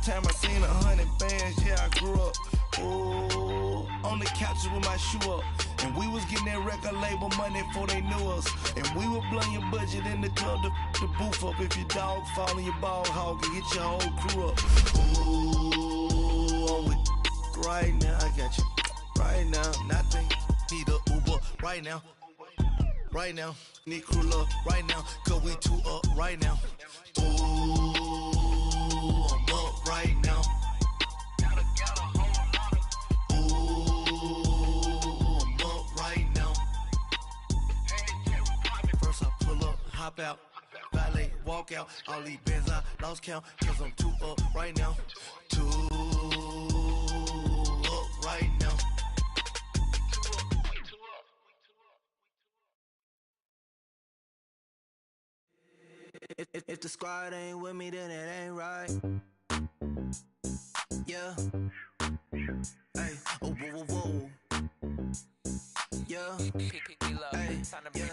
time I seen 100 bands, yeah, I grew up. Ooh, on the couches with my shoe up. And we was getting that record label money before they knew us. And we were blowing your budget in the club to the booth up. If your dog fall in your ball hog and get your whole crew up. Ooh, I'm with right now, I got you. Right now, nothing. Need a Uber right now. Right now, need crew love right now. Cause we two up right now. Ooh, I'm up right now. Hop out, valet, walk out. All these bands I lost count, cause I'm too up right now. Too up right now. If the squad ain't with me, then it ain't right. Yeah. Hey, oh, whoa, whoa, whoa. Yeah. Hey, yeah.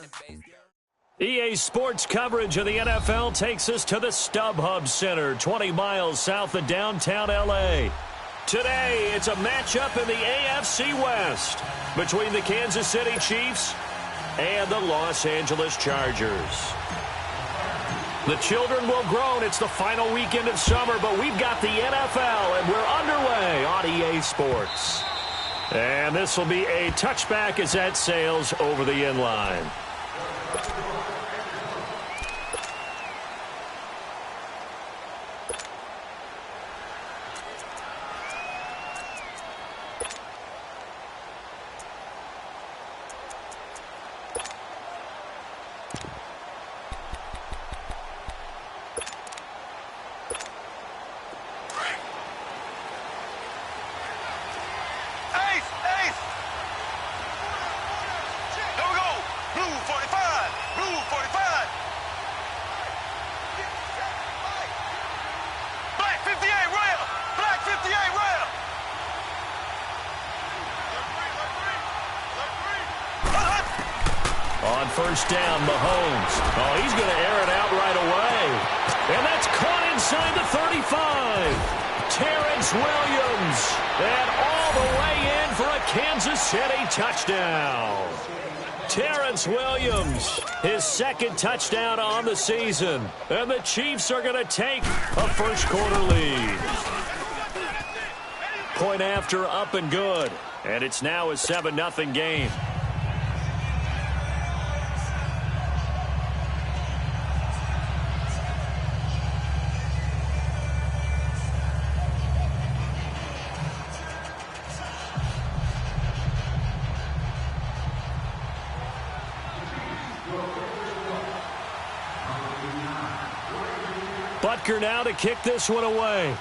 EA Sports coverage of the NFL takes us to the StubHub Center, 20 miles south of downtown L.A. Today, it's a matchup in the AFC West between the Kansas City Chiefs and the Los Angeles Chargers. The children will groan. It's the final weekend of summer, but we've got the NFL, and we're underway on EA Sports. And this will be a touchback as that sails over the end line. On first down, Mahomes. Oh, he's going to air it out right away. And that's caught inside the 35. Terrence Williams. And all the way in for a Kansas City touchdown. Terrence Williams, his second touchdown on the season. And the Chiefs are going to take a first-quarter lead. Point after, up and good. And it's now a 7-0 game. Butker now to kick this one away.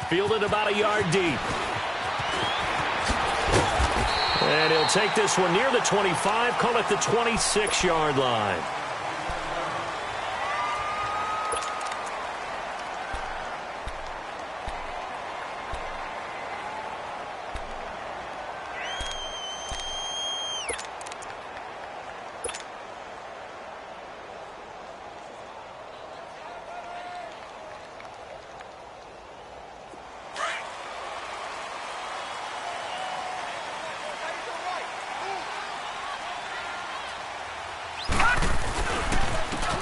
Fielded about a yard deep. And he'll take this one near the 25, call it the 26-yard line.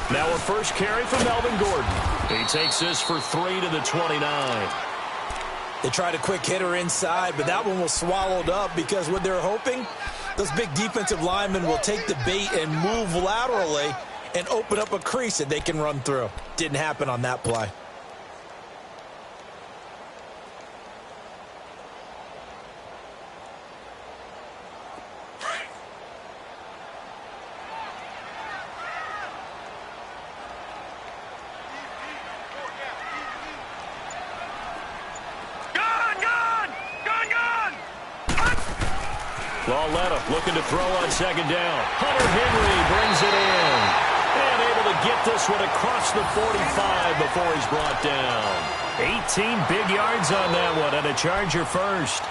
Now a first carry from Melvin Gordon. He takes this for 3 to the 29. They tried a quick hitter inside, but that one was swallowed up because what they're hoping, those big defensive linemen will take the bait and move laterally and open up a crease that they can run through. Didn't happen on that play. Lauletta looking to throw on second down. Hunter Henry brings it in. And able to get this one across the 45 before he's brought down. 18 big yards on that one, and a Charger first.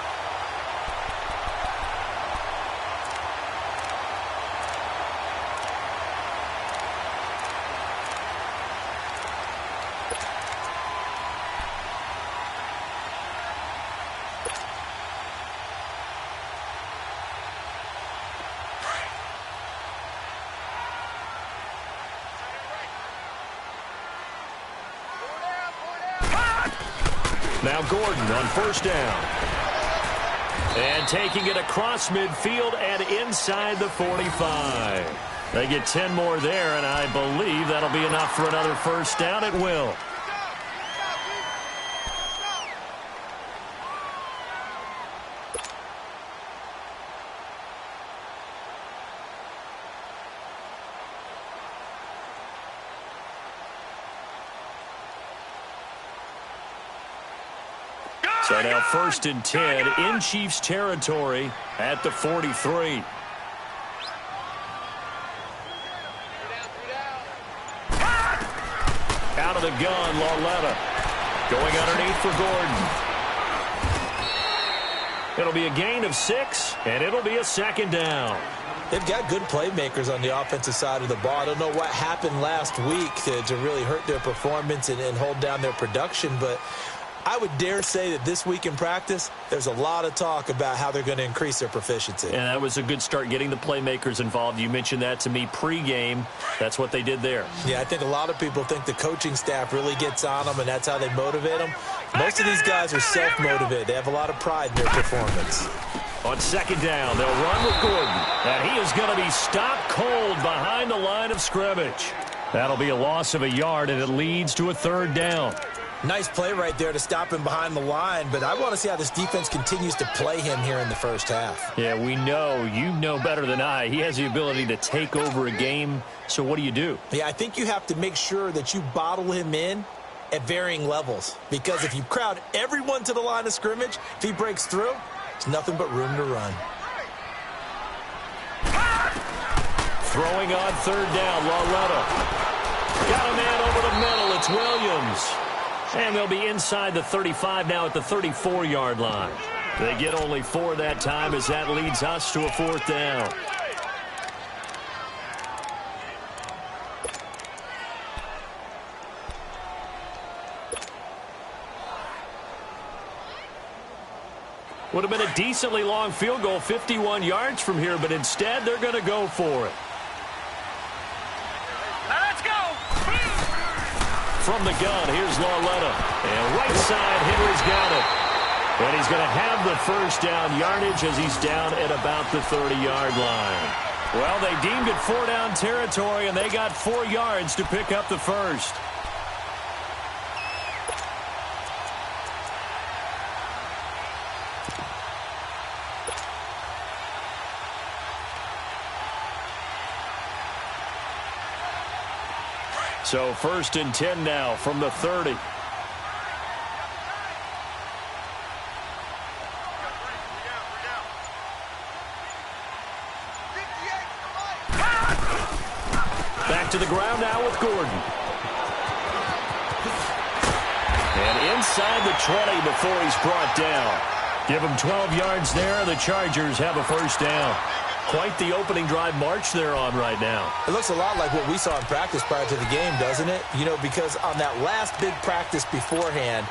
Now Gordon on first down. And taking it across midfield and inside the 45. They get 10 more there, and I believe that'll be enough for another first down. It will. So now first and 10 in Chiefs territory at the 43. Out of the gun, Lauletta. Going underneath for Gordon. It'll be a gain of 6, and it'll be a second down. They've got good playmakers on the offensive side of the ball. I don't know what happened last week to really hurt their performance and hold down their production, but I would dare say that this week in practice, there's a lot of talk about how they're going to increase their proficiency. And that was a good start, getting the playmakers involved. You mentioned that to me pregame. That's what they did there. Yeah, I think a lot of people think the coaching staff really gets on them, and that's how they motivate them. Most of these guys are self-motivated. They have a lot of pride in their performance. On second down, they'll run with Gordon. And he is going to be stopped cold behind the line of scrimmage. That'll be a loss of a yard, and it leads to a third down. Nice play right there to stop him behind the line, but I want to see how this defense continues to play him here in the first half. Yeah, we know. You know better than I. He has the ability to take over a game, so what do? Yeah, I think you have to make sure that you bottle him in at varying levels, because if you crowd everyone to the line of scrimmage, if he breaks through, it's nothing but room to run. Throwing on third down, Lauletta. Got a man over the middle. It's Williams. And they'll be inside the 35 now at the 34-yard line. They get only 4 that time as that leads us to a fourth down. Would have been a decently long field goal, 51 yards from here, but instead they're going to go for it. From the gun, here's Lauletta. And right side, Henry's got it. And he's going to have the first down yardage as he's down at about the 30-yard line. Well, they deemed it 4-down territory, and they got 4 yards to pick up the first. So first and 10 now from the 30. Back to the ground now with Gordon. And inside the 20 before he's brought down. Give him 12 yards there. The Chargers have a first down. Quite the opening drive march they're on right now. It looks a lot like what we saw in practice prior to the game, doesn't it? You know, because on that last big practice beforehand,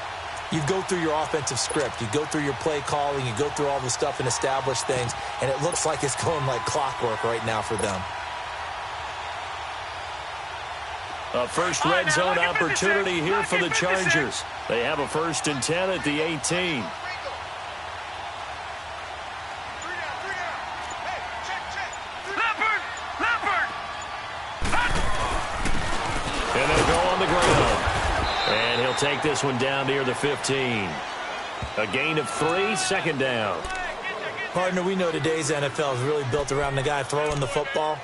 you go through your offensive script. You go through your play calling. You go through all the stuff and establish things. And it looks like it's going like clockwork right now for them. A first red zone opportunity here for the Chargers. They have a first and 10 at the 18. And they'll go on the ground. And he'll take this one down near the 15. A gain of 3, second down. Partner, we know today's NFL is really built around the guy throwing the football.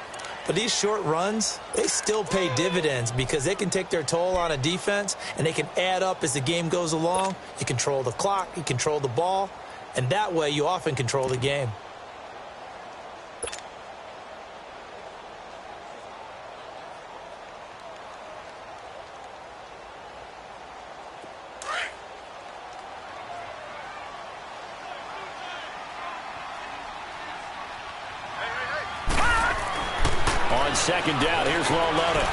But these short runs, they still pay dividends because they can take their toll on a defense and they can add up as the game goes along. You control the clock, you control the ball, and that way you often control the game. Second down, here's Lauletta.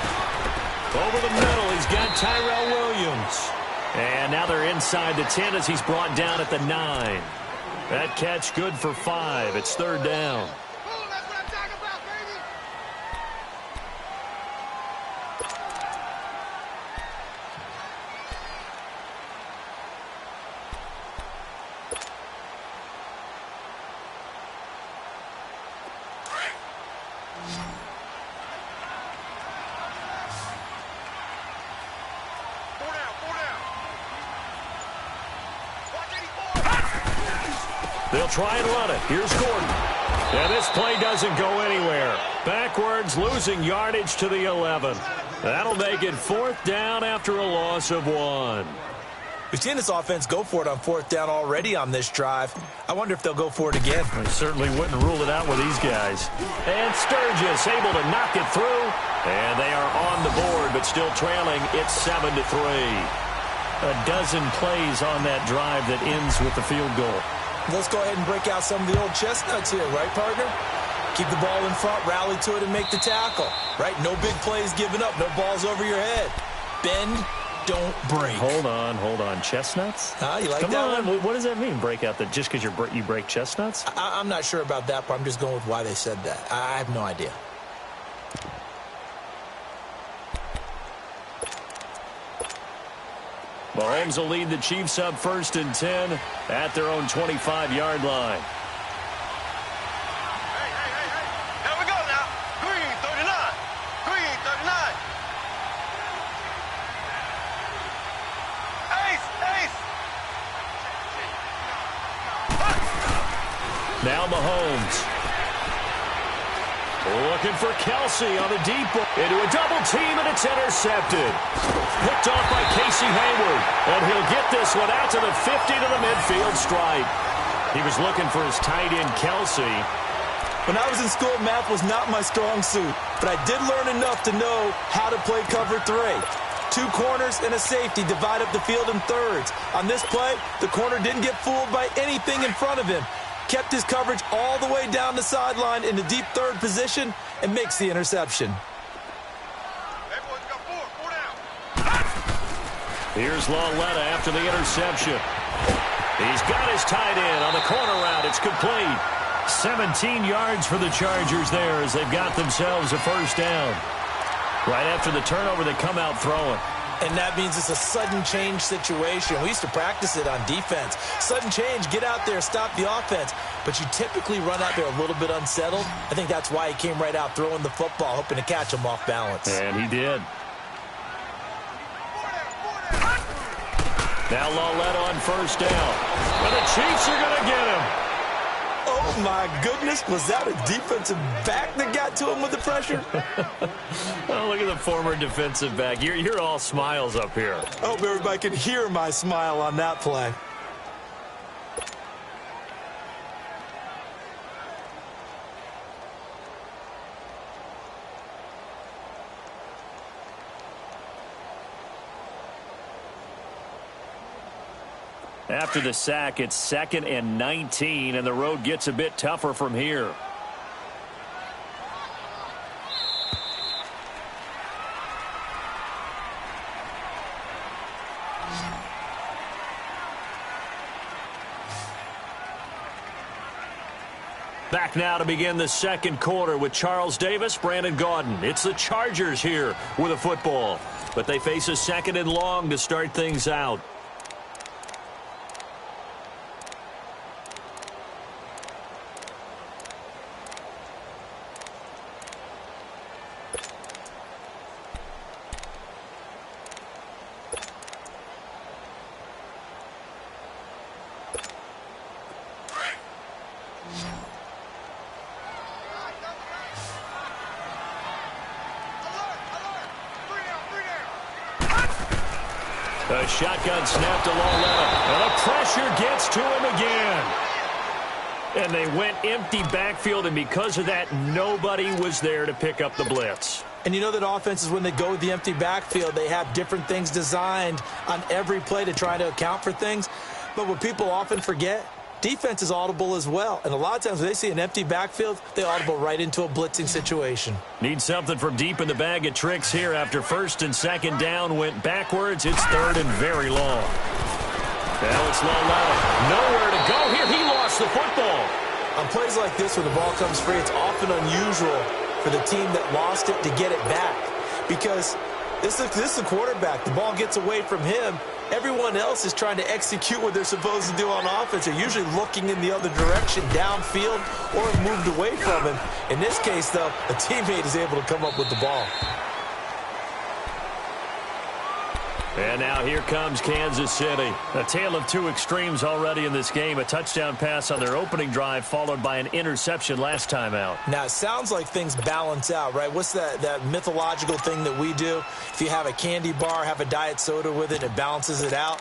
Over the middle, he's got Tyrell Williams. And now they're inside the 10 as he's brought down at the 9. That catch good for 5. It's third down. They'll try and run it. Here's Gordon. And this play doesn't go anywhere. Backwards, losing yardage to the 11. That'll make it 4th down after a loss of 1. We've seen this offense go for it on 4th down already on this drive. I wonder if they'll go for it again. I certainly wouldn't rule it out with these guys. And Sturgis able to knock it through. And they are on the board, but still trailing. It's 7-3. A dozen plays on that drive that ends with the field goal. Let's go ahead and break out some of the old chestnuts here, right, partner? Keep the ball in front, rally to it, and make the tackle, right? No big plays given up, no balls over your head. Bend, don't break. Hold on. Chestnuts? You like Come that on. one? What does that mean, break out? That just because you break chestnuts? I'm not sure about that, but I'm just going with why they said that. I have no idea. Mahomes will lead the Chiefs up 1st and 10 at their own 25-yard line. Hey. Here we go now. Green 39. Green 39. Ace. Now Mahomes. Looking for Kelsey on the deep ball. Into a double team, and it's intercepted. Picked off by Casey Hayward. And he'll get this one out to the 50 to the midfield stripe. He was looking for his tight end, Kelsey. When I was in school, math was not my strong suit, but I did learn enough to know how to play cover 3. 2 corners and a safety divide up the field in thirds. On this play, the corner didn't get fooled by anything in front of him. Kept his coverage all the way down the sideline in the deep third position and makes the interception. Hey, boys, got 4 down. Here's Lauletta after the interception. He's got his tight end on the corner route. It's complete. 17 yards for the Chargers there as they've got themselves a 1st down. Right after the turnover, they come out throwing. And that means it's a sudden change situation. We used to practice it on defense. Sudden change, get out there, stop the offense. But you typically run out there a little bit unsettled. I think that's why he came right out throwing the football, hoping to catch him off balance. And he did. Now Lauletta on 1st down. And the Chiefs are going to get him. Oh, my goodness. Was that a defensive back that got to him with the pressure? Oh, look at the former defensive back. You're all smiles up here. I hope everybody can hear my smile on that play. After the sack, it's 2nd and 19, and the road gets a bit tougher from here. Back now to begin the 2nd quarter with Charles Davis, Brandon Gaudin. It's the Chargers here with a football, but they face a 2nd and long to start things out. A shotgun snap to Lauletta, and the pressure gets to him again. And they went empty backfield, and because of that, nobody was there to pick up the blitz. And you know that offenses, when they go with the empty backfield, they have different things designed on every play to try to account for things. But what people often forget, defense is audible as well. And a lot of times when they see an empty backfield, they audible right into a blitzing situation. Need something from deep in the bag of tricks here after 1st and 2nd down went backwards. It's 3rd and very long. Now it's Lauletta. Nowhere to go here. He lost the football. On plays like this where the ball comes free, it's often unusual for the team that lost it to get it back. Because this is a quarterback. The ball gets away from him. Everyone else is trying to execute what they're supposed to do on offense. They're usually looking in the other direction, downfield, or moved away from him. In this case, though, a teammate is able to come up with the ball. And now here comes Kansas City. A tale of two extremes already in this game. A touchdown pass on their opening drive followed by an interception last time out. Now, it sounds like things balance out, right? What's that mythological thing that we do? If you have a candy bar, have a diet soda with it, it balances it out.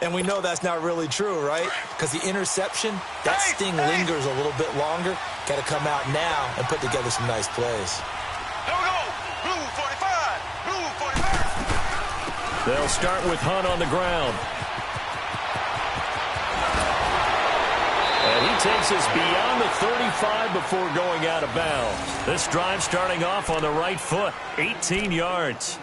And we know that's not really true, right? Because the interception, that sting lingers a little bit longer. Got to come out now and put together some nice plays. Here we go. Blue 45. Blue 45. They'll start with Hunt on the ground. And he takes us beyond the 35 before going out of bounds. This drive starting off on the right foot, 18 yards.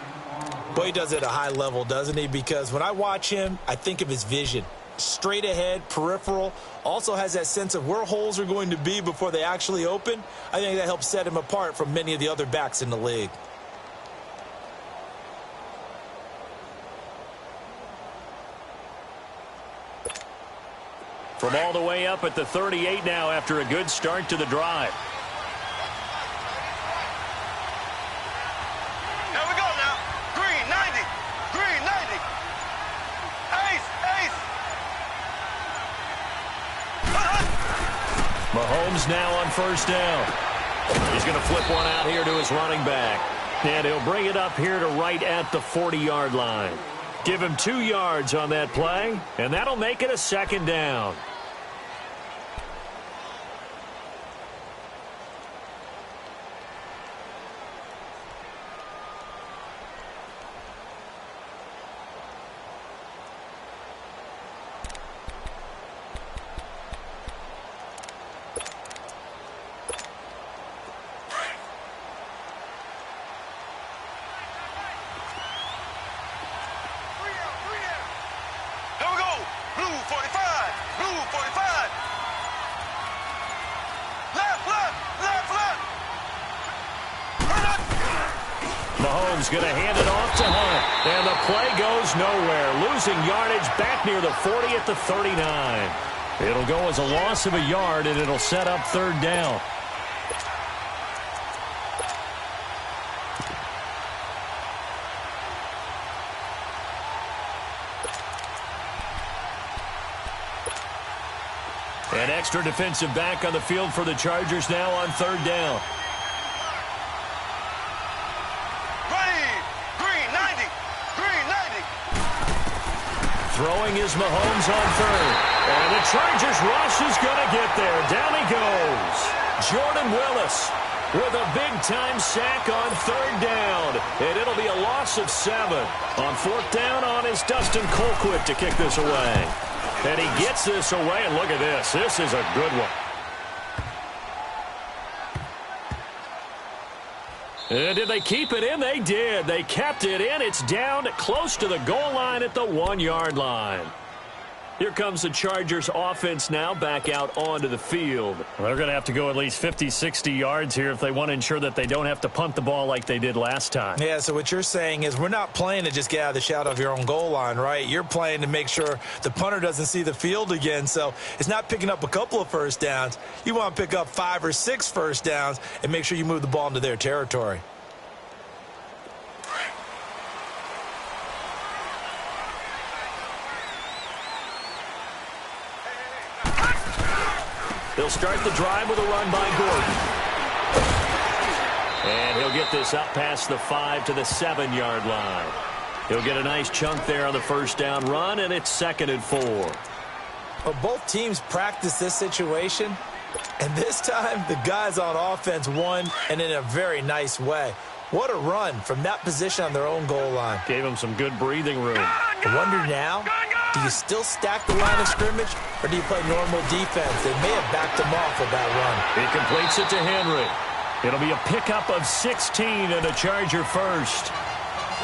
Boy, he does it at a high level, doesn't he? Because when I watch him, I think of his vision. Straight ahead, peripheral, also has that sense of where holes are going to be before they actually open. I think that helps set him apart from many of the other backs in the league. From all the way up at the 38 now after a good start to the drive. Here we go now. Green 90. Green 90. Ace. Ace. Mahomes now on first down. He's going to flip one out here to his running back. And he'll bring it up here to right at the 40-yard line. Give him 2 yards on that play, and that'll make it a second down. Mahomes going to hand it off to Hunt. And the play goes nowhere. Losing yardage back near the 40 at the 39. It'll go as a loss of a yard, and it'll set up third down. An extra defensive back on the field for the Chargers now on third down. Throwing is Mahomes on third. And the Chargers rush is going to get there. Down he goes. Jordan Willis with a big-time sack on third down. And it'll be a loss of 7. On fourth down on is Dustin Colquitt to kick this away. And he gets this away, and look at this. This is a good one. And did they keep it in? They did. They kept it in. It's down close to the goal line at the 1-yard line. Here comes the Chargers offense now back out onto the field. They're going to have to go at least 50, 60 yards here if they want to ensure that they don't have to punt the ball like they did last time. Yeah, so what you're saying is we're not playing to just get out of the shadow of your own goal line, right? You're playing to make sure the punter doesn't see the field again. So it's not picking up a couple of first downs. You want to pick up 5 or 6 first downs and make sure you move the ball into their territory. They'll start the drive with a run by Gordon. And he'll get this up past the 5 to the 7-yard line. He'll get a nice chunk there on the first down run, and it's 2nd and 4. Well, both teams practice this situation, and this time the guys on offense won, and in a very nice way. What a run from that position on their own goal line. Gave them some good breathing room. I wonder now, do you still stack the line of scrimmage, or do you play normal defense? They may have backed him off with that run. He completes it to Henry. It'll be a pickup of 16 and a Charger first.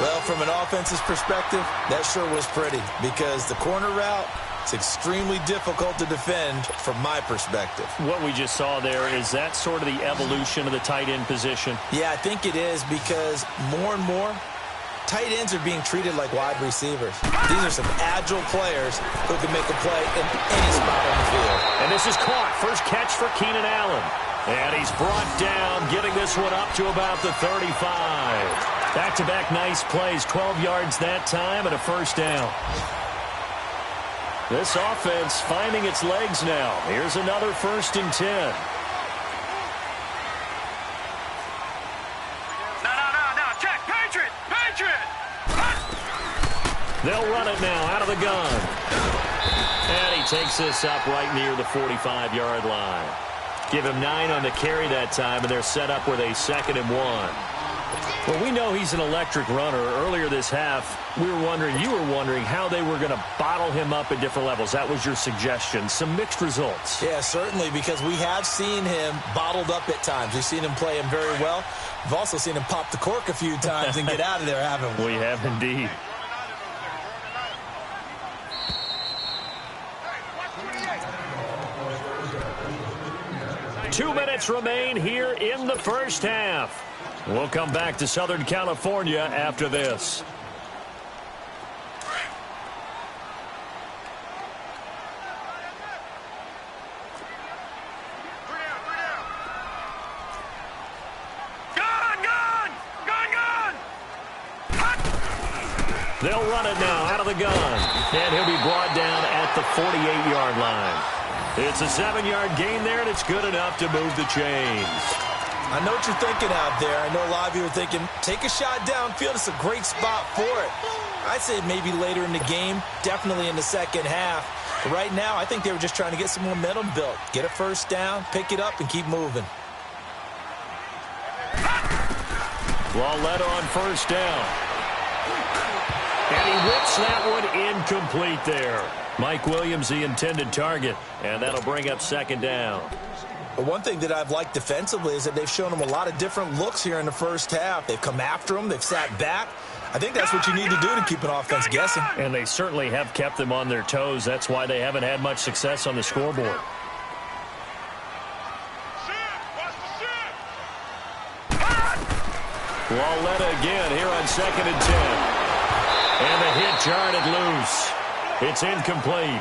Well, from an offense's perspective, that sure was pretty because the corner route is extremely difficult to defend from my perspective. What we just saw there, is that sort of the evolution of the tight end position? Yeah, I think it is because more and more, tight ends are being treated like wide receivers. These are some agile players who can make a play in any spot on the field. And this is caught. First catch for Keenan Allen. And he's brought down, getting this one up to about the 35. Back-to-back nice plays, 12 yards that time and a first down. This offense finding its legs now. Here's another 1st and 10. Check, Patriot! They'll run it now out of the gun. And he takes this up right near the 45-yard line. Give him 9 on the carry that time, and they're set up with a 2nd and 1. Well, we know he's an electric runner. Earlier this half, you were wondering how they were going to bottle him up at different levels. That was your suggestion. Some mixed results. Yeah, certainly, because we have seen him bottled up at times. We've seen him play him very well. We've also seen him pop the cork a few times and get out of there, haven't we? We have indeed. Two minutes remain here in the first half. We'll come back to Southern California after this. They'll run it now out of the gun. And he'll be brought down at the 48-yard line. It's a 7-yard gain there, and it's good enough to move the chains. I know what you're thinking out there. I know a lot of you are thinking, take a shot downfield. It's a great spot for it. I'd say maybe later in the game, definitely in the second half. But right now, I think they were just trying to get some momentum built. Get a first down, pick it up, and keep moving. Lauletta on first down. And he whips that one incomplete there. Mike Williams, the intended target, and that'll bring up 2nd down. But one thing that I've liked defensively is that they've shown him a lot of different looks here in the first half. They've come after him. They've sat back. I think that's what you need to do to keep an offense guessing. And they certainly have kept them on their toes. That's why they haven't had much success on the scoreboard. Lauletta again here on 2nd and 10. And the hit jarred it loose. It's incomplete.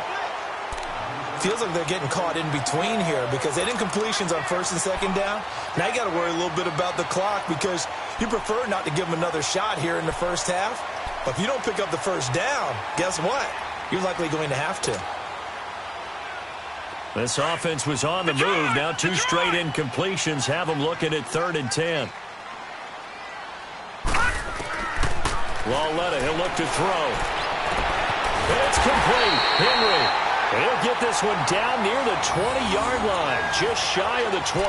Feels like they're getting caught in between here because they didn't incompletions on 1st and 2nd down. Now you got to worry a little bit about the clock because you prefer not to give them another shot here in the first half. But if you don't pick up the first down, guess what? You're likely going to have to. This offense was on the move. Now 2 straight incompletions have them looking at 3rd and 10. Lauletta, he'll look to throw. It's complete. Henry. He'll get this one down near the 20-yard line, just shy of the 20.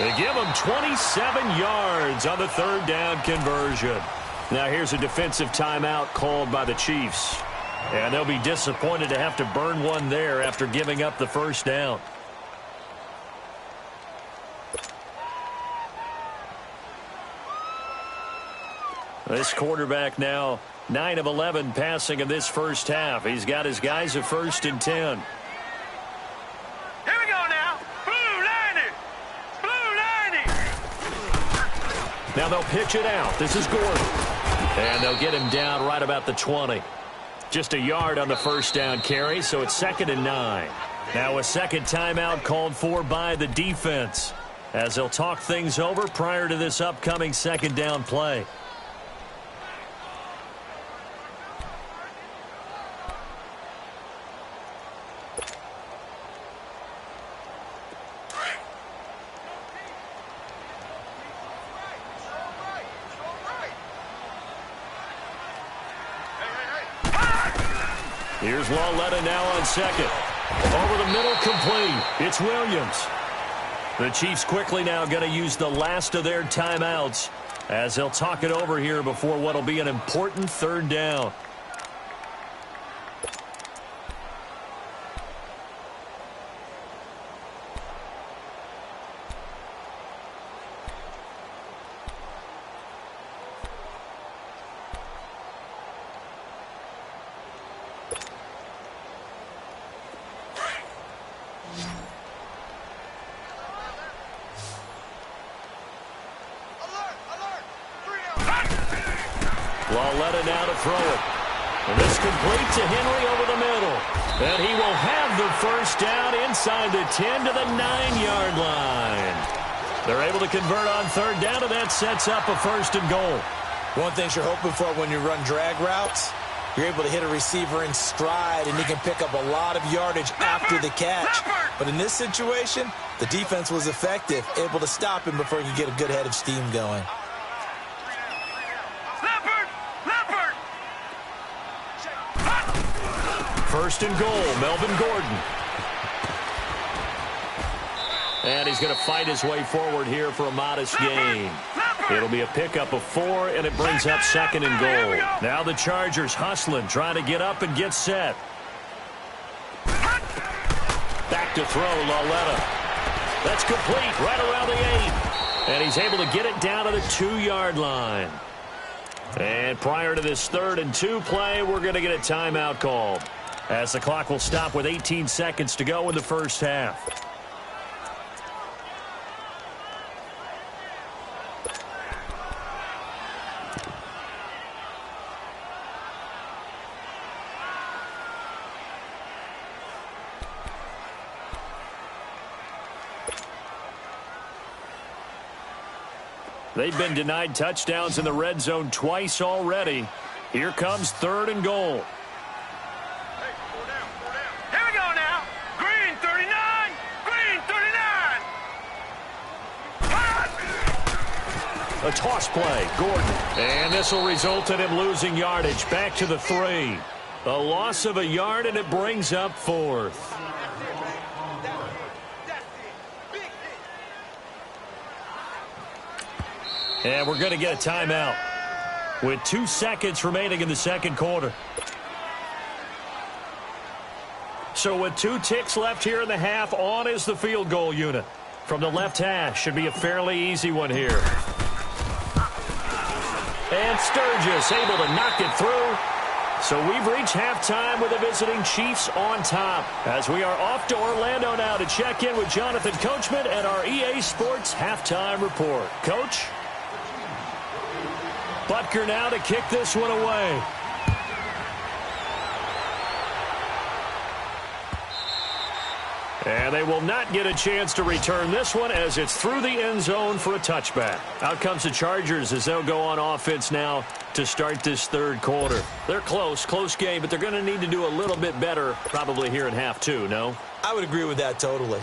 They give him 27 yards on the 3rd down conversion. Now here's a defensive timeout called by the Chiefs. And they'll be disappointed to have to burn one there after giving up the first down. This quarterback now 9 of 11 passing in this first half. He's got his guys at 1st and 10. Here we go now. Blue 90. Blue 90. Now they'll pitch it out. This is Gordon. And they'll get him down right about the 20. Just a yard on the first down carry, so it's 2nd and 9. Now a second timeout called for by the defense as they'll talk things over prior to this upcoming 2nd down play. Here's Lauletta now on 2nd. Over the middle, complete. It's Williams. The Chiefs quickly now going to use the last of their timeouts as they'll talk it over here before what will be an important 3rd down. Lauletta now to throw it. And this complete to Henry over the middle. And he will have the first down inside the 10 to the 9-yard line. They're able to convert on 3rd down, and that sets up a 1st and goal. One thing you're hoping for when you run drag routes, you're able to hit a receiver in stride, and he can pick up a lot of yardage after the catch. But in this situation, the defense was effective, able to stop him before he could get a good head of steam going. First and goal, Melvin Gordon. And he's going to fight his way forward here for a modest gain. It'll be a pickup of 4, and it brings up second and goal. Now the Chargers hustling, trying to get up and get set. Back to throw, Lauletta. That's complete, right around the 8. And he's able to get it down to the 2-yard line. And prior to this 3rd and 2 play, we're going to get a timeout called, as the clock will stop with 18 seconds to go in the first half. They've been denied touchdowns in the red zone twice already. Here comes 3rd and goal. Here we go now. Green 39. Green 39. A toss play, Gordon. And this will result in him losing yardage. Back to the 3. A loss of a yard, and it brings up 4th. And we're going to get a timeout with 2 seconds remaining in the second quarter. So with 2 ticks left here in the half, on is the field goal unit. From the left hash, should be a fairly easy one here. And Sturgis able to knock it through. So we've reached halftime with the visiting Chiefs on top, as we are off to Orlando now to check in with Jonathan Coachman and our EA Sports Halftime Report. Coach? Butker now to kick this one away. And they will not get a chance to return this one, as it's through the end zone for a touchback. Out comes the Chargers as they'll go on offense now to start this 3rd quarter. They're close game, but they're going to need to do a little bit better probably here in half 2, no? I would agree with that totally.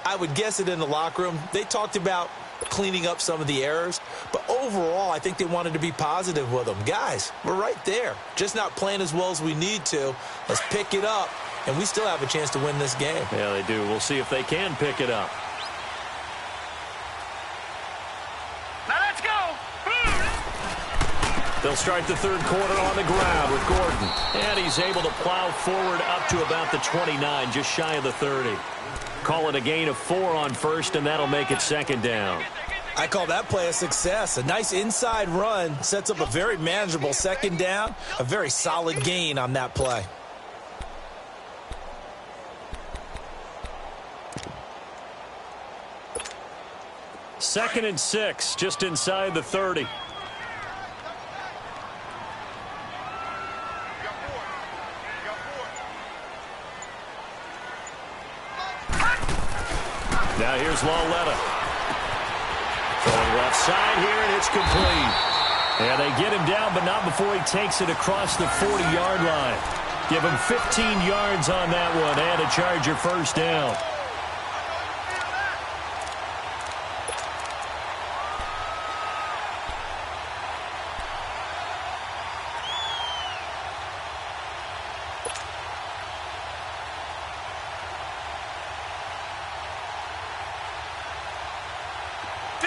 I would guess it in the locker room. They talked about cleaning up some of the errors, but overall I think they wanted to be positive with them. Guys, we're right there, just not playing as well as we need to. Let's pick it up, and we still have a chance to win this game. Yeah, they do. We'll see if they can pick it up. Now let's go. They'll start the 3rd quarter on the ground with Gordon, and he's able to plow forward up to about the 29, just shy of the 30. Call it a gain of 4 on first, and that'll make it 2nd down. I call that play a success. A nice inside run sets up a very manageable 2nd down. A very solid gain on that play. Second and 6, just inside the 30. Now here's Lauletta. Throwing left side here, and it's complete. And they get him down, but not before he takes it across the 40-yard line. Give him 15 yards on that one, and a Charger 1st down.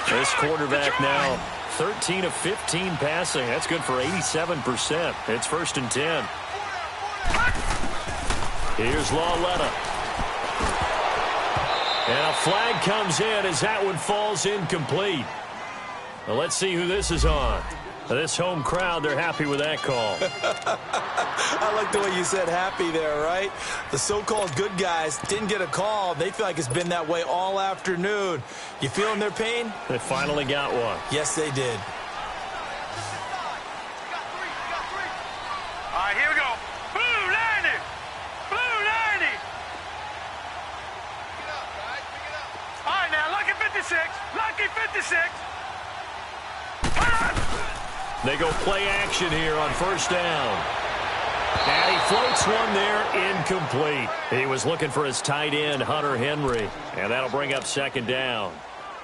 This quarterback now 13 of 15 passing. That's good for 87%. It's 1st and 10. Here's Lauletta. And a flag comes in as that one falls incomplete. Well, let's see who this is on. This home crowd, they're happy with that call. I like the way you said happy there, right? The so-called good guys didn't get a call. They feel like it's been that way all afternoon. You feeling their pain? They finally got one. Yes, they did. All right, here we go. Blue 90. Blue 90. All right, now, lucky 56. Lucky 56. They go play action here on first down. And he floats one there, incomplete. He was looking for his tight end, Hunter Henry. And that'll bring up second down.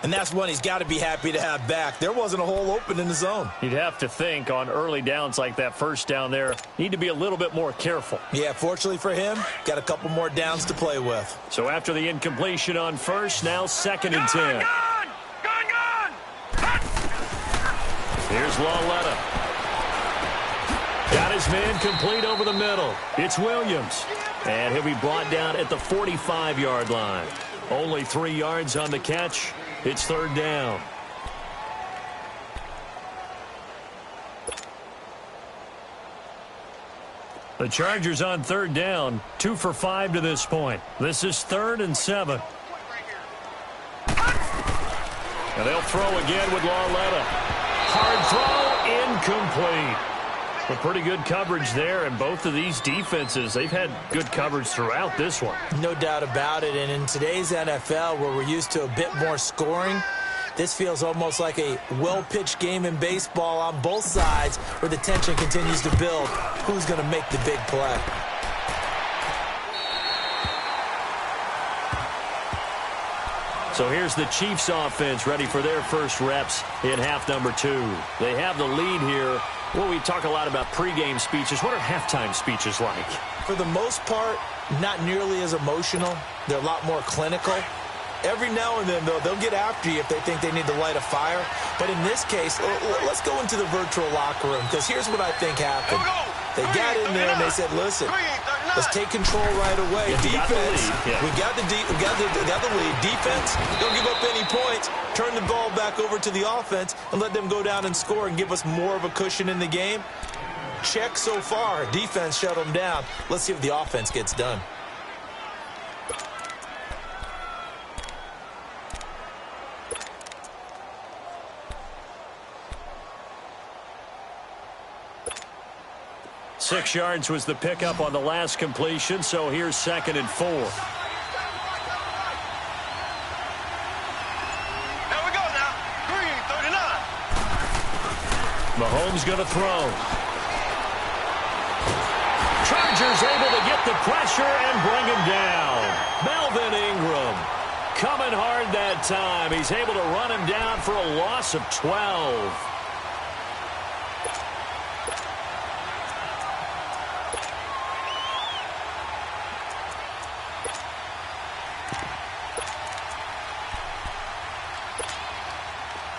And that's one he's got to be happy to have back. There wasn't a hole open in the zone. You'd have to think on early downs like that first down there, need to be a little bit more careful. Yeah, fortunately for him, got a couple more downs to play with. So after the incompletion on first, now 2nd and 10. Here's Lawletta. Got his man complete over the middle. It's Williams. And he'll be brought down at the 45-yard line. Only 3 yards on the catch. It's 3rd down. The Chargers on 3rd down, 2 for 5 to this point. This is 3rd and 7. And they'll throw again with Lawletta. Hard throw, incomplete. But pretty good coverage there, and both of these defenses, they've had good coverage throughout this one. No doubt about it, and in today's NFL, where we're used to a bit more scoring, this feels almost like a well-pitched game in baseball on both sides, where the tension continues to build. Who's going to make the big play? So here's the Chiefs offense ready for their first reps in half number 2. They have the lead here. Well, we talk a lot about pregame speeches. What are halftime speeches like? For the most part, not nearly as emotional. They're a lot more clinical. Every now and then, though, they'll get after you if they think they need to light a fire. But in this case, let's go into the virtual locker room, because here's what I think happened. They got in there and they said, listen, let's take control right away. Defense, we got the lead. Defense, don't give up any points. Turn the ball back over to the offense and let them go down and score and give us more of a cushion in the game. Check so far. Defense shut them down. Let's see if the offense gets done. Six yards was the pickup on the last completion, so here's 2nd and 4. There we go now. Green, 39. Mahomes going to throw. Chargers able to get the pressure and bring him down. Melvin Ingram coming hard that time. He's able to run him down for a loss of 12.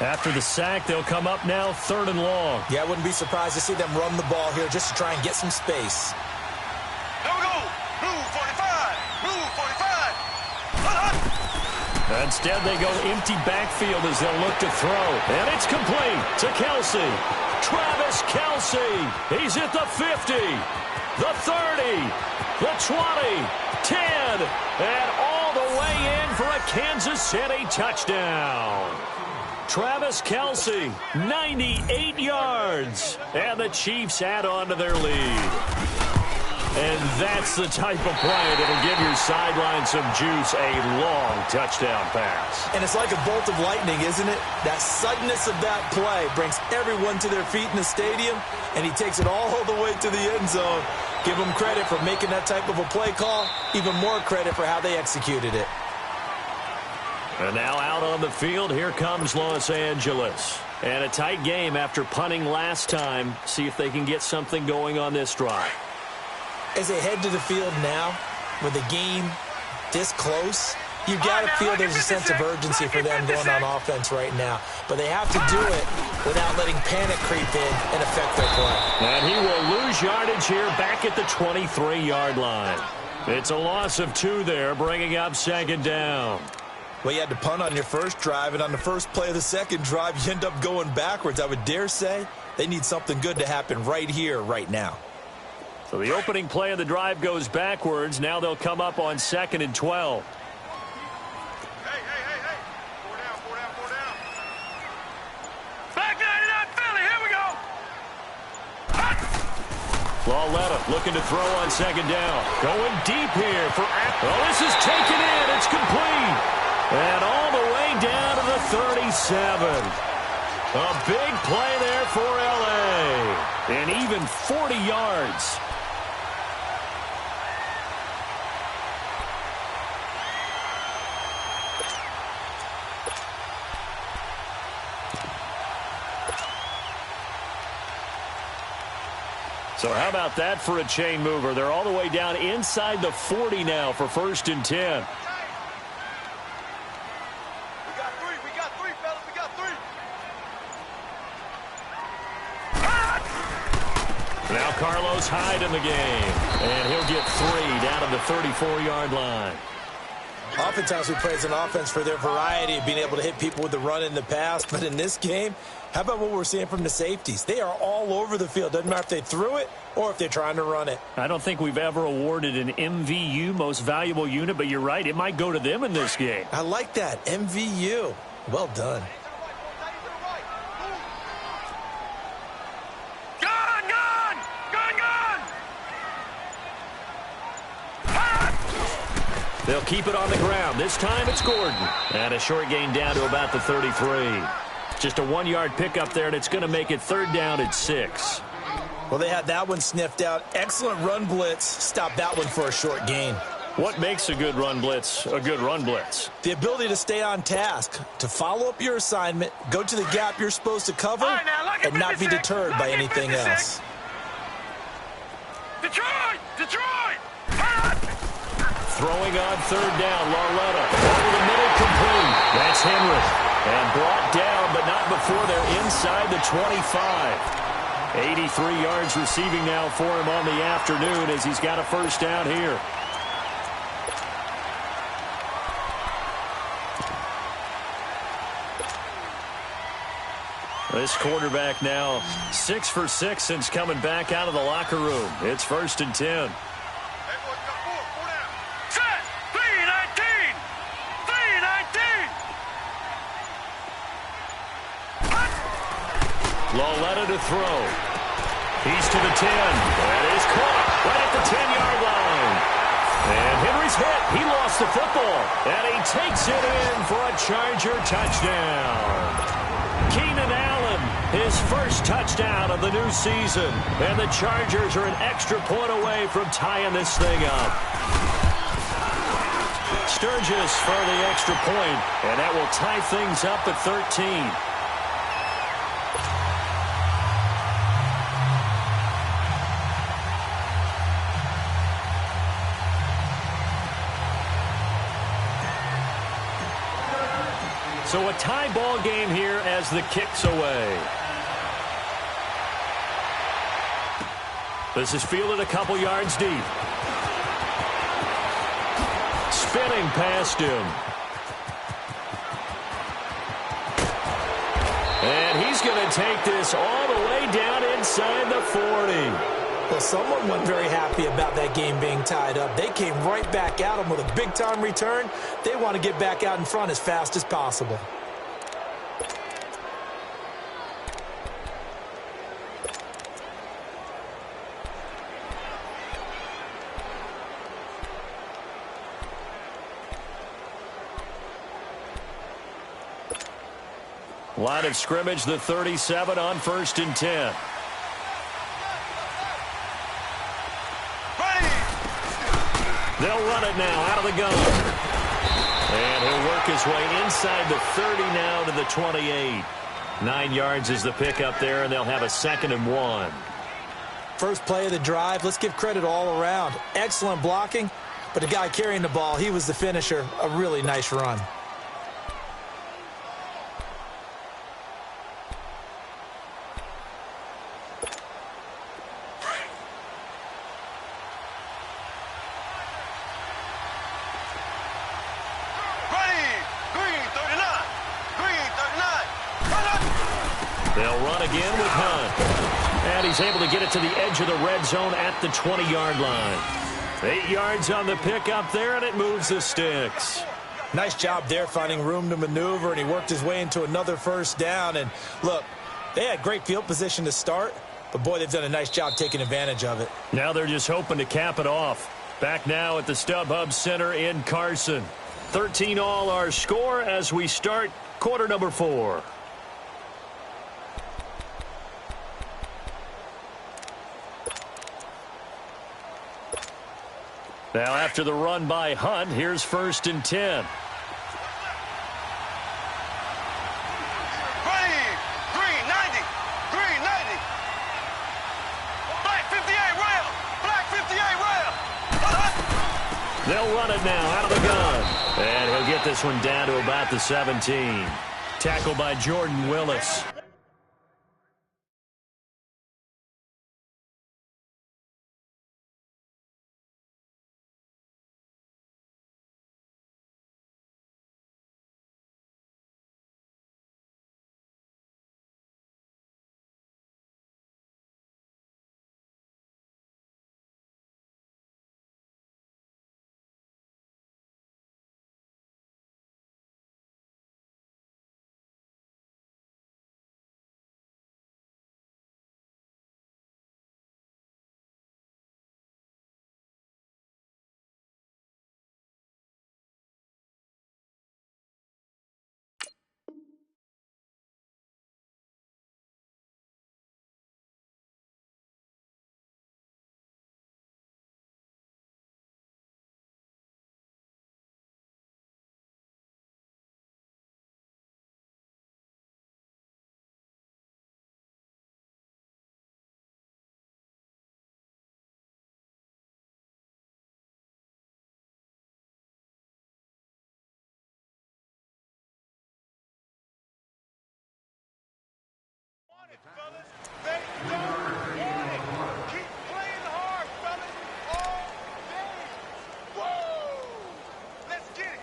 After the sack, they'll come up now 3rd and long. Yeah, I wouldn't be surprised to see them run the ball here just to try and get some space. There we go. Blue 45. Blue 45. Instead, they go empty backfield as they'll look to throw. And it's complete to Kelsey. Travis Kelsey. He's at the 50, the 30, the 20, 10, and all the way in for a Kansas City touchdown. Travis Kelsey, 98 yards, and the Chiefs add on to their lead. And that's the type of play that'll give your sideline some juice, a long touchdown pass. And it's like a bolt of lightning, isn't it? That suddenness of that play brings everyone to their feet in the stadium, and he takes it all the way to the end zone. Give him credit for making that type of a play call, even more credit for how they executed it. And now out on the field, here comes Los Angeles. And a tight game after punting last time. See if they can get something going on this drive. As they head to the field now, with the game this close, you've got to feel there's a sense of urgency for them going on offense right now. But they have to do it without letting panic creep in and affect their play. And he will lose yardage here back at the 23-yard line. It's a loss of 2 there, bringing up 2nd down. Well, you had to punt on your first drive, and on the first play of the second drive, you end up going backwards. I would dare say they need something good to happen right here, right now. So the opening play of the drive goes backwards. Now they'll come up on 2nd and 12. Hey. 4 down. Back 99 Philly, here we go. Lawletta looking to throw on 2nd down. Going deep here for Oh, this is taken in. It's complete. And all the way down to the 37. A big play there for L.A. and even 40 yards. So how about that for a chain mover? They're all the way down inside the 40 now for 1st and 10. We got three, fellas. We got three. Now Carlos Hyde in the game. And he'll get 3 down to the 34-yard line. Oftentimes we praise an offense for their variety of being able to hit people with the run in the past. But in this game, how about what we're seeing from the safeties? They are all over the field. Doesn't matter if they threw it or if they're trying to run it. I don't think we've ever awarded an MVU, most valuable unit, but you're right. It might go to them in this game. I like that. MVU. Well done. They'll keep it on the ground. This time it's Gordon. And a short gain down to about the 33. Just a 1-yard pickup there, and it's going to make it 3rd down at 6. Well, they had that one sniffed out. Excellent run blitz. Stop that one for a short gain. What makes a good run blitz a good run blitz? The ability to stay on task, to follow up your assignment, go to the gap you're supposed to cover, and not be deterred by anything else. Detroit! Throwing on 3rd down, Lauletta. Over the middle, complete. That's Henry. And brought down, but not before they're inside the 25. 83 yards receiving now for him on the afternoon as he's got a 1st down here. This quarterback now 6 for 6 since coming back out of the locker room. It's 1st and 10. Lauletta to throw. He's to the 10. That is caught right at the 10-yard line. And Henry's hit. He lost the football. And he takes it in for a Charger touchdown. Keenan Allen, his 1st touchdown of the new season. And the Chargers are an extra point away from tying this thing up. Sturgis for the extra point. And that will tie things up at 13. So a tie ball game here as the kick's away. This is fielded a couple yards deep. Spinning past him. And he's going to take this all the way down inside the 40. Well, someone wasn't very happy about that game being tied up. They came right back at him with a big-time return. They want to get back out in front as fast as possible. Line of scrimmage, the 37 on 1st and 10. They'll run it now out of the gun. And he'll work his way inside the 30 now to the 28. 9 yards is the pickup there, and they'll have a 2nd and 1. First play of the drive, let's give credit all around. Excellent blocking, but the guy carrying the ball, he was the finisher. A really nice run. They'll run again with Hunt. And he's able to get it to the edge of the red zone at the 20-yard line. 8 yards on the pickup there, and it moves the sticks. Nice job there finding room to maneuver, and he worked his way into another 1st down. And look, they had great field position to start, but boy, they've done a nice job taking advantage of it. Now they're just hoping to cap it off. Back now at the StubHub Center in Carson. 13 all our score as we start quarter number 4. Now after the run by Hunt, here's 1st and 10. They'll run it now out of the gun. And he'll get this one down to about the 17. Tackled by Jordan Willis. Fellas, they don't want it. Keep playing hard, fellas, all day. Woo! Let's get it.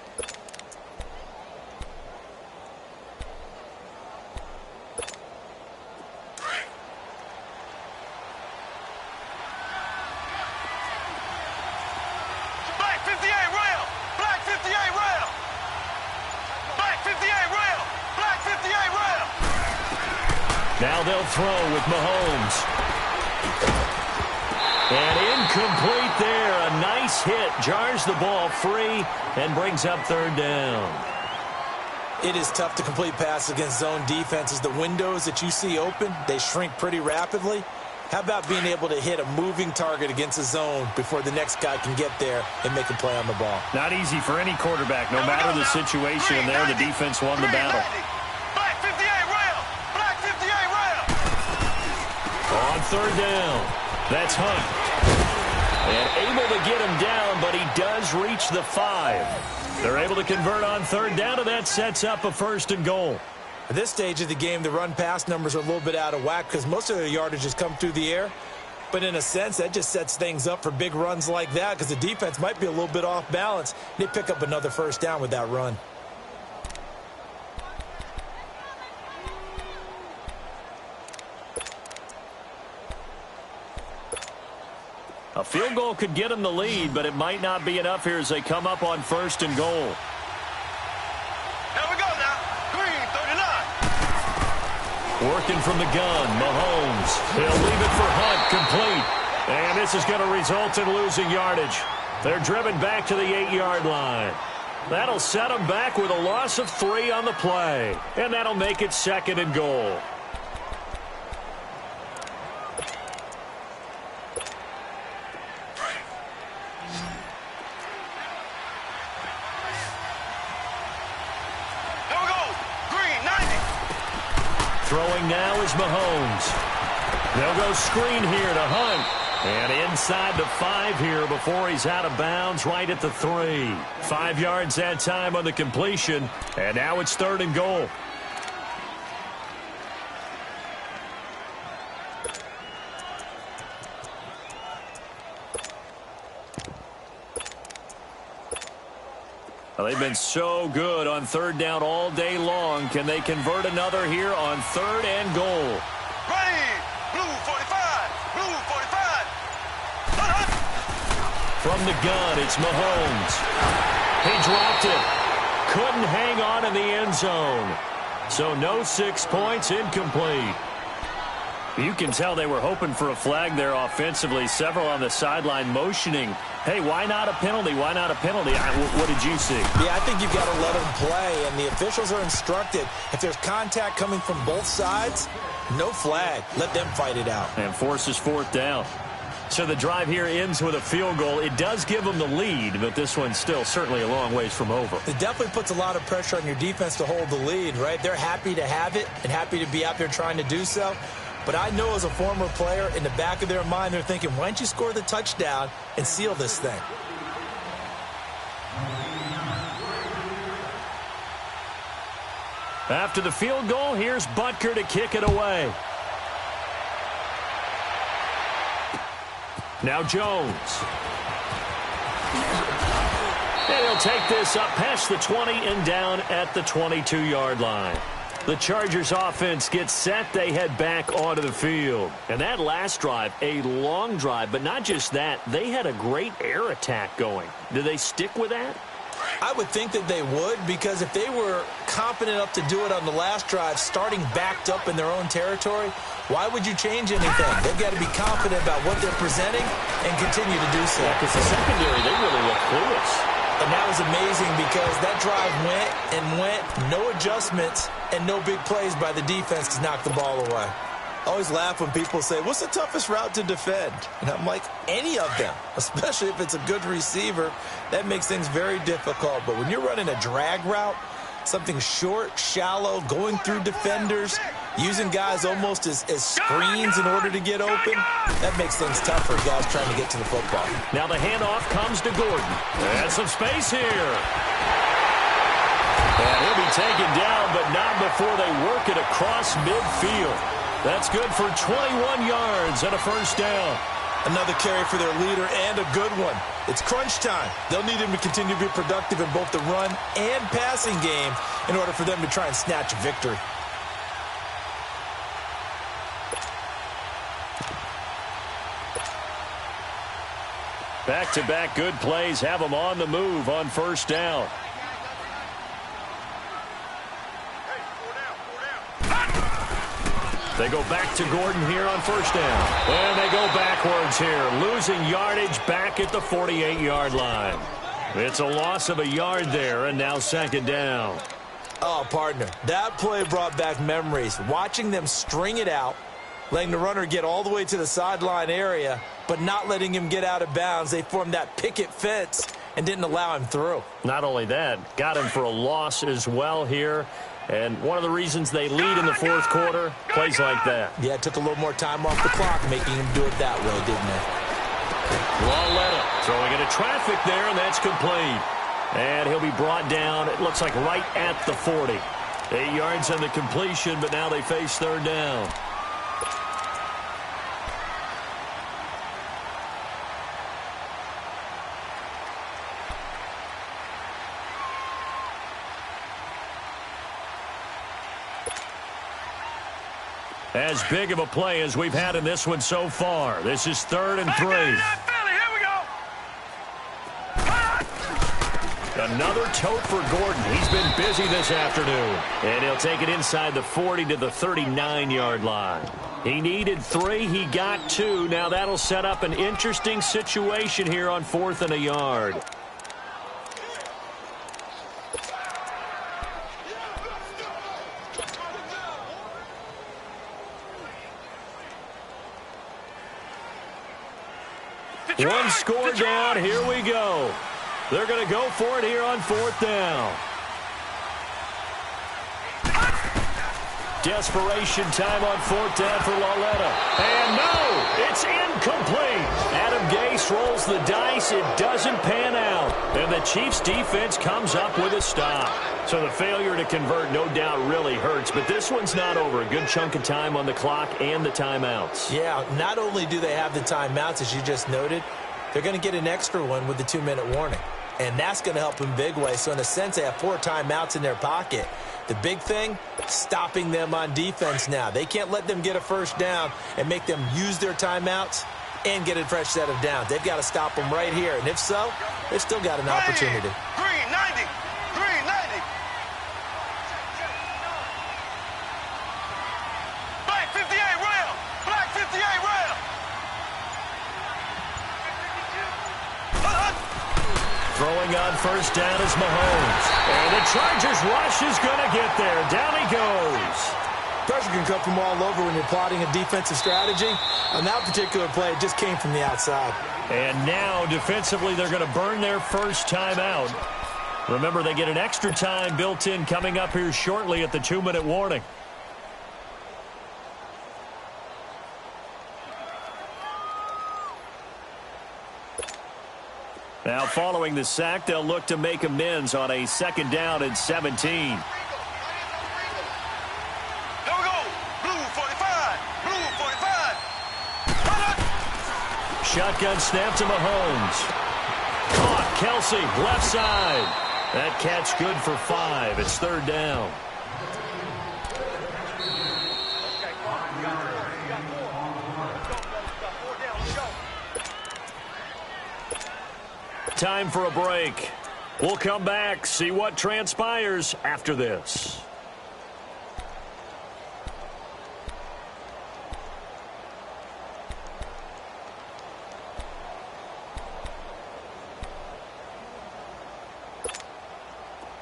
Black 58 rail. Black 58 rail. Black 58 rail. Black 58 rail. Now they'll throw with Mahomes. And incomplete there. A nice hit. Jars the ball free and brings up 3rd down. It is tough to complete passes against zone defenses. The windows that you see open, they shrink pretty rapidly. How about being able to hit a moving target against a zone before the next guy can get there and make a play on the ball? Not easy for any quarterback. No matter the situation in there, the defense won the battle. On 3rd down, that's Hunt. And able to get him down, but he does reach the 5. They're able to convert on 3rd down, and that sets up a 1st and goal. At this stage of the game, the run-pass numbers are a little bit out of whack because most of their yardage has come through the air. But in a sense, that just sets things up for big runs like that because the defense might be a little bit off balance. They pick up another 1st down with that run. A field goal could get them the lead, but it might not be enough here as they come up on 1st and goal. Here we go now. Green, 39. Working from the gun, Mahomes. He'll leave it for Hunt, complete. And this is going to result in losing yardage. They're driven back to the 8-yard line. That'll set them back with a loss of 3 on the play. And that'll make it 2nd and goal. Throwing now is Mahomes. They'll go screen here to Hunt. And inside the 5 here before he's out of bounds right at the 3. 5 yards that time on the completion. And now it's 3rd and goal. Well, they've been so good on 3rd down all day long. Can they convert another here on 3rd and goal? Ready, blue 45, blue 45. From the gun, it's Mahomes. He dropped it. Couldn't hang on in the end zone. So no 6 points, incomplete. You can tell they were hoping for a flag there offensively. Several on the sideline motioning. Hey, why not a penalty? Why not a penalty? What did you see? Yeah, I think you've got to let them play, and the officials are instructed. If there's contact coming from both sides, no flag. Let them fight it out. And forces 4th down. So the drive here ends with a field goal. It does give them the lead, but this one's still certainly a long ways from over. It definitely puts a lot of pressure on your defense to hold the lead, right? They're happy to have it and happy to be out there trying to do so. But I know as a former player, in the back of their mind, they're thinking, why don't you score the touchdown and seal this thing? After the field goal, here's Butker to kick it away. Now Jones. And he'll take this up past the 20 and down at the 22-yard line. The Chargers offense gets set. They head back onto the field. And that last drive, a long drive, but not just that. They had a great air attack going. Do they stick with that? I would think that they would, because if they were confident enough to do it on the last drive, starting backed up in their own territory, why would you change anything? They've got to be confident about what they're presenting and continue to do so. Because the secondary, they really look clueless. And that was amazing because that drive went and went, no adjustments, and no big plays by the defense to knock the ball away. I always laugh when people say, what's the toughest route to defend? And I'm like, any of them, especially if it's a good receiver. That makes things very difficult. But when you're running a drag route, something short, shallow, going through defenders, using guys almost as screens in order to get open, that makes things tough for guys trying to get to the football. Now the handoff comes to Gordon. And some space here. And he'll be taken down, but not before they work it across midfield. That's good for 21 yards and a first down. Another carry for their leader and a good one. It's crunch time. They'll need him to continue to be productive in both the run and passing game in order for them to try and snatch a victory. Back-to-back good plays have them on the move on first down. They go back to Gordon here on first down. And they go backwards here, losing yardage back at the 48-yard line. It's a loss of a yard there, and now second down. Oh, partner, that play brought back memories. Watching them string it out, letting the runner get all the way to the sideline area, but not letting him get out of bounds. They formed that picket fence and didn't allow him through. Not only that, got him for a loss as well here. And one of the reasons they lead in the fourth quarter, plays like that. Yeah, it took a little more time off the clock, making him do it that way, didn't it? Lauletta throwing into traffic there, and that's complete. And he'll be brought down, it looks like right at the 40. 8 yards on the completion, but now they face third down. As big of a play as we've had in this one so far. This is 3rd and 3. Another tote for Gordon. He's been busy this afternoon. And he'll take it inside the 40 to the 39-yard line. He needed 3. He got 2. Now that'll set up an interesting situation here on 4th and a yard. One score down. Here we go. They're going to go for it here on 4th down. Desperation time on 4th down for Lauletta. And no, it's incomplete. Adam Gase rolls the dice. It doesn't pan out. And the Chiefs defense comes up with a stop. So the failure to convert no doubt really hurts. But this one's not over. A good chunk of time on the clock and the timeouts. Yeah, not only do they have the timeouts, as you just noted, they're going to get an extra one with the 2-minute warning. And that's going to help in big way. So in a sense, they have 4 timeouts in their pocket. The big thing, stopping them on defense now. They can't let them get a first down and make them use their timeouts and get a fresh set of downs. They've got to stop them right here. And if so, they've still got an opportunity. Green 90. Green 90. Black 58 rail. Black 58 rail. Throwing on first down is Mahomes. And the Chargers rush is going to get there. Down he goes. Pressure can come from all over when you're plotting a defensive strategy. On that particular play, it just came from the outside. And now, defensively, they're going to burn their first timeout. Remember, they get an extra time built in coming up here shortly at the 2-minute warning. Now, following the sack, they'll look to make amends on a 2nd down and 17. Here we go. Blue 45. Blue 45. Shotgun snap to Mahomes. Caught, Kelsey, left side. That catch good for 5. It's 3rd down. Time for a break. We'll come back, see what transpires after this.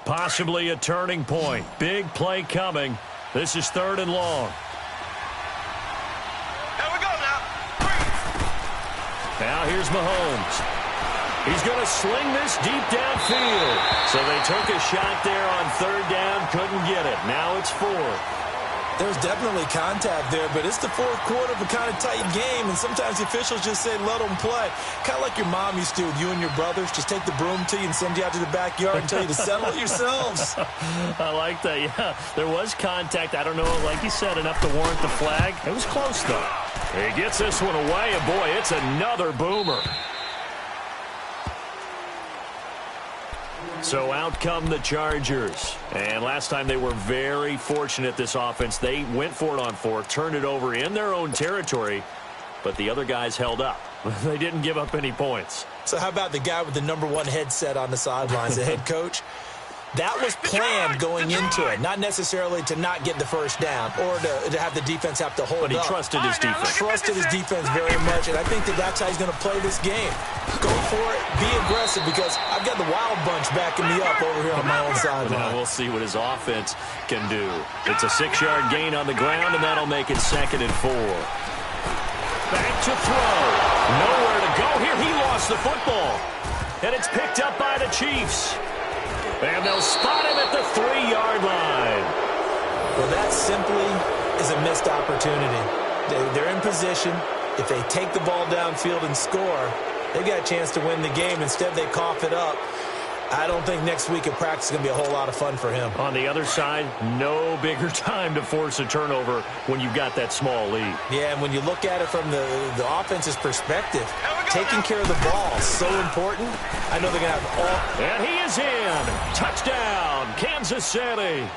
Possibly a turning point. Big play coming. This is 3rd and long. Here we go now. Now here's Mahomes. He's going to sling this deep downfield. So they took a shot there on 3rd down, couldn't get it. Now it's 4th. There's definitely contact there, but it's the 4th quarter of a kind of tight game, and sometimes the officials just say, let them play. Kind of like your mom used to with you and your brothers. Just take the broom to you and send you out to the backyard and tell you to settle it yourselves. I like that, yeah. There was contact. I don't know, like you said, enough to warrant the flag. It was close, though. He gets this one away, and boy, it's another boomer. So out come the Chargers. And last time they were very fortunate, this offense. They went for it on 4th, turned it over in their own territory, but the other guys held up. They didn't give up any points. So how about the guy with the #1 headset on the sidelines, the head coach? That was planned going into it, not necessarily to not get the first down or to have the defense have to hold up. But he trusted his defense. Trusted his defense very much, and I think that's how he's going to play this game. Go for it, be aggressive, because I've got the wild bunch backing me up over here on my own sideline. Now we'll see what his offense can do. It's a 6-yard gain on the ground, and that'll make it 2nd and 4. Back to throw. Nowhere to go here. He lost the football. And it's picked up by the Chiefs. And they'll spot him at the 3-yard line. Well, that simply is a missed opportunity. They're in position. If they take the ball downfield and score, they've got a chance to win the game. Instead, they cough it up. I don't think next week at practice is going to be a whole lot of fun for him. On the other side, no bigger time to force a turnover when you've got that small lead. Yeah, and when you look at it from the offense's perspective, taking care of the ball is so important. I know they're going to have all... And he is in. Touchdown, Kansas City.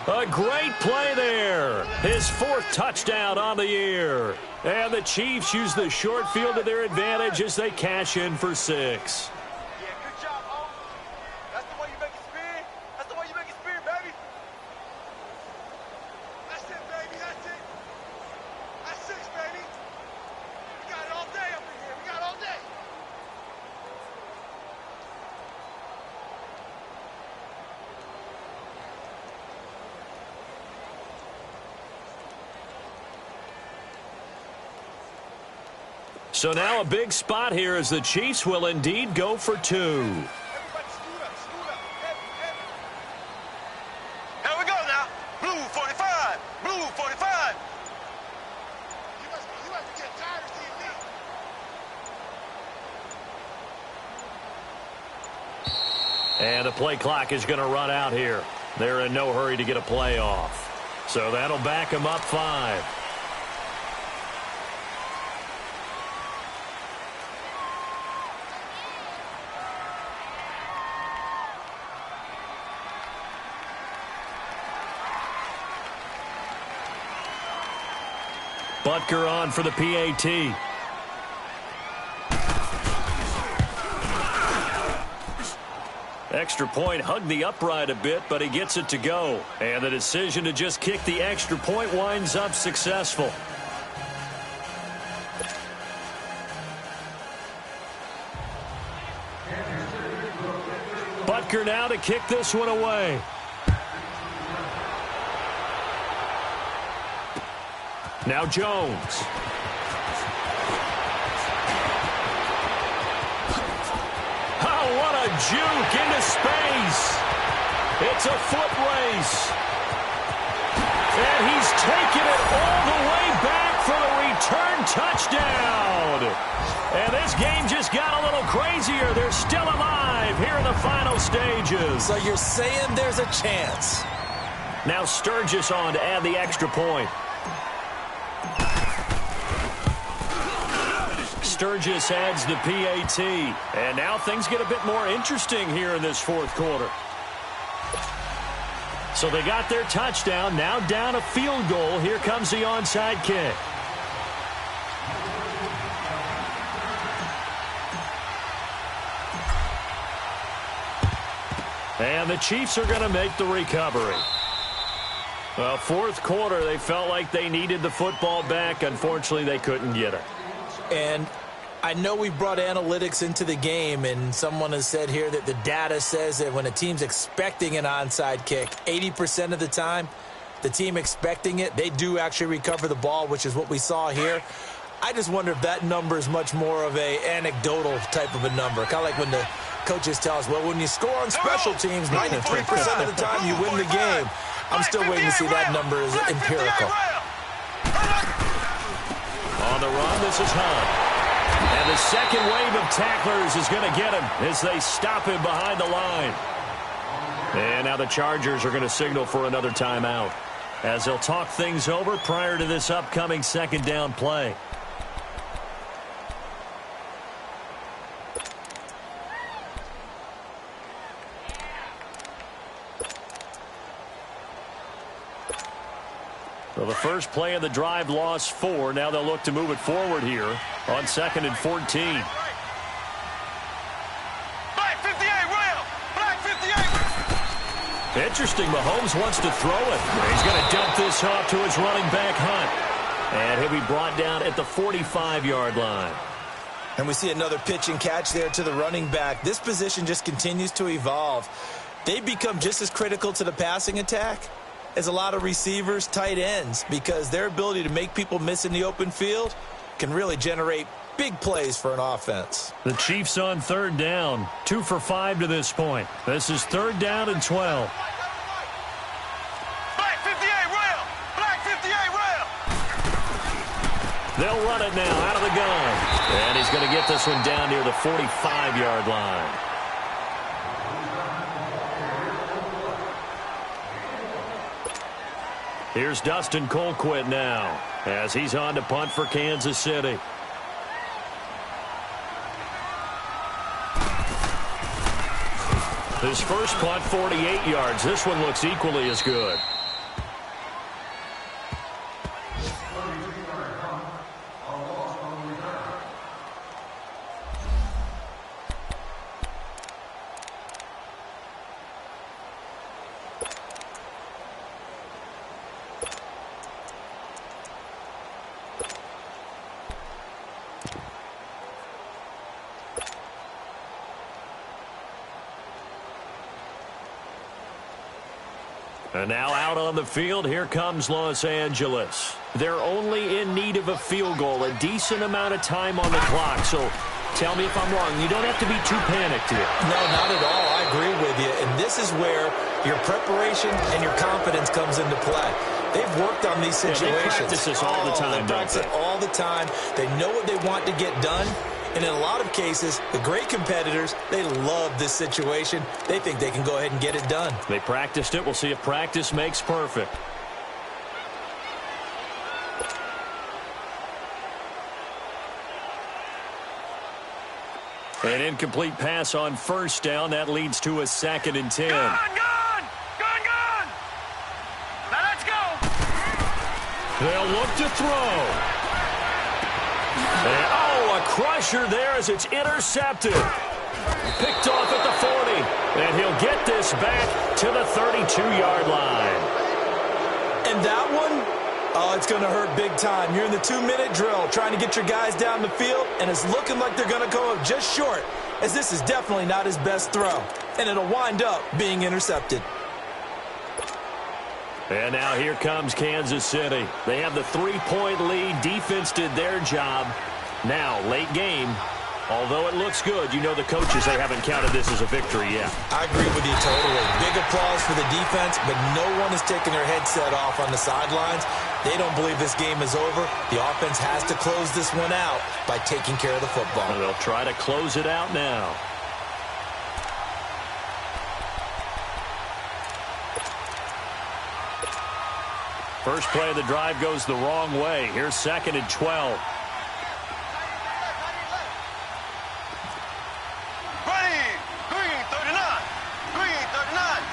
A great play there. His 4th touchdown on the year. And the Chiefs use the short field to their advantage as they cash in for 6. So now a big spot here as the Chiefs will indeed go for 2. Here we go now. Blue 45. Blue 45. You must get tired of seeing me. And the play clock is going to run out here. They're in no hurry to get a play off. So that'll back them up 5. Butker on for the PAT. Extra point hugged the upright a bit, but he gets it to go. And the decision to just kick the extra point winds up successful. Butker now to kick this one away. Now Jones. Oh, what a juke into space. It's a foot race. And he's taken it all the way back for the return touchdown. And this game just got a little crazier. They're still alive here in the final stages. So you're saying there's a chance. Now Sturgis on to add the extra point. Sturgis adds the PAT. And now things get a bit more interesting here in this fourth quarter. So they got their touchdown, now down a field goal. Here comes the onside kick. And the Chiefs are going to make the recovery. Well, fourth quarter, they felt like they needed the football back. Unfortunately, they couldn't get it. And I know we brought analytics into the game, and someone has said here that the data says that when a team's expecting an onside kick, 80% of the time, the team expecting it, they do actually recover the ball, which is what we saw here. I just wonder if that number is much more of a anecdotal type of a number. Kind of like when the coaches tell us, well, when you score on special teams, 93% of the time you win the game. I'm still waiting to see that number as empirical. On the run, this is Hunt. And the second wave of tacklers is going to get him as they stop him behind the line. And now the Chargers are going to signal for another timeout as they'll talk things over prior to this upcoming second down play. Well, the first play of the drive lost 4. Now they'll look to move it forward here on 2nd and 14. Black 58, rail! Black 58! Interesting, Mahomes wants to throw it. He's going to dump this off to his running back, Hunt. And he'll be brought down at the 45-yard line. And we see another pitch and catch there to the running back. This position just continues to evolve. They've become just as critical to the passing attack as a lot of receivers, tight ends, because their ability to make people miss in the open field can really generate big plays for an offense. The Chiefs on third down, 2 for 5 to this point. This is 3rd down and 12. Black 58, rail! Black 58, rail! They'll run it now out of the gun. And he's going to get this one down near the 45-yard line. Here's Dustin Colquitt now as he's on to punt for Kansas City. His first punt, 48 yards. This one looks equally as good. And now out on the field, here comes Los Angeles. They're only in need of a field goal, a decent amount of time on the clock. So tell me if I'm wrong. You don't have to be too panicked here. No, not at all. I agree with you. And this is where your preparation and your confidence comes into play. They've worked on these situations. They practice this all the time, they practice it all the time. They know what they want to get done. And in a lot of cases, the great competitors, they love this situation. They think they can go ahead and get it done. They practiced it. We'll see if practice makes perfect. An incomplete pass on first down. That leads to a 2nd and 10. Gun! Now let's go! They'll look to throw. And, a crusher there as it's intercepted. Picked off at the 40. And he'll get this back to the 32-yard line. And that one, it's going to hurt big time. You're in the 2-minute drill trying to get your guys down the field, and it's looking like they're going to go up just short, as this is definitely not his best throw. And it'll wind up being intercepted. And now here comes Kansas City. They have the 3-point lead. Defense did their job. Now, late game, although it looks good, you know the coaches, they haven't counted this as a victory yet. I agree with you totally. Big applause for the defense, but no one is taking their headset off on the sidelines. They don't believe this game is over. The offense has to close this one out by taking care of the football. And they'll try to close it out now. First play of the drive goes the wrong way. Here's 2nd and 12. Green 39. Green 39.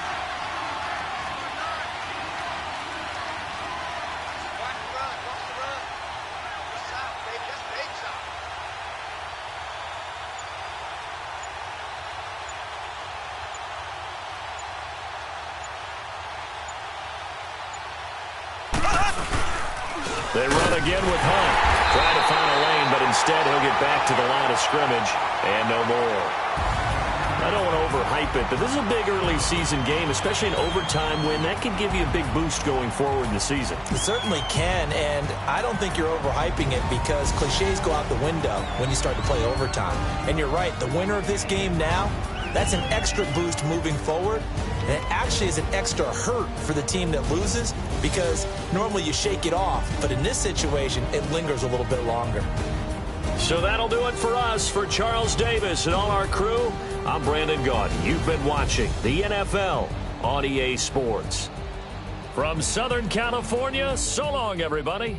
Watch the run. Watch the run. What's out, baby? That's big shot. They run again with Hunt. Trying to find a lane, but instead he'll get back to the line of scrimmage. And no more. I don't want to overhype it, but this is a big early season game, especially an overtime win. That can give you a big boost going forward in the season. It certainly can, and I don't think you're overhyping it because cliches go out the window when you start to play overtime. And you're right, the winner of this game now, that's an extra boost moving forward. And it actually is an extra hurt for the team that loses because normally you shake it off. But in this situation, it lingers a little bit longer. So that'll do it for us. For Charles Davis and all our crew, I'm Brandon Gaudin. You've been watching the NFL on EA Sports. From Southern California, so long, everybody.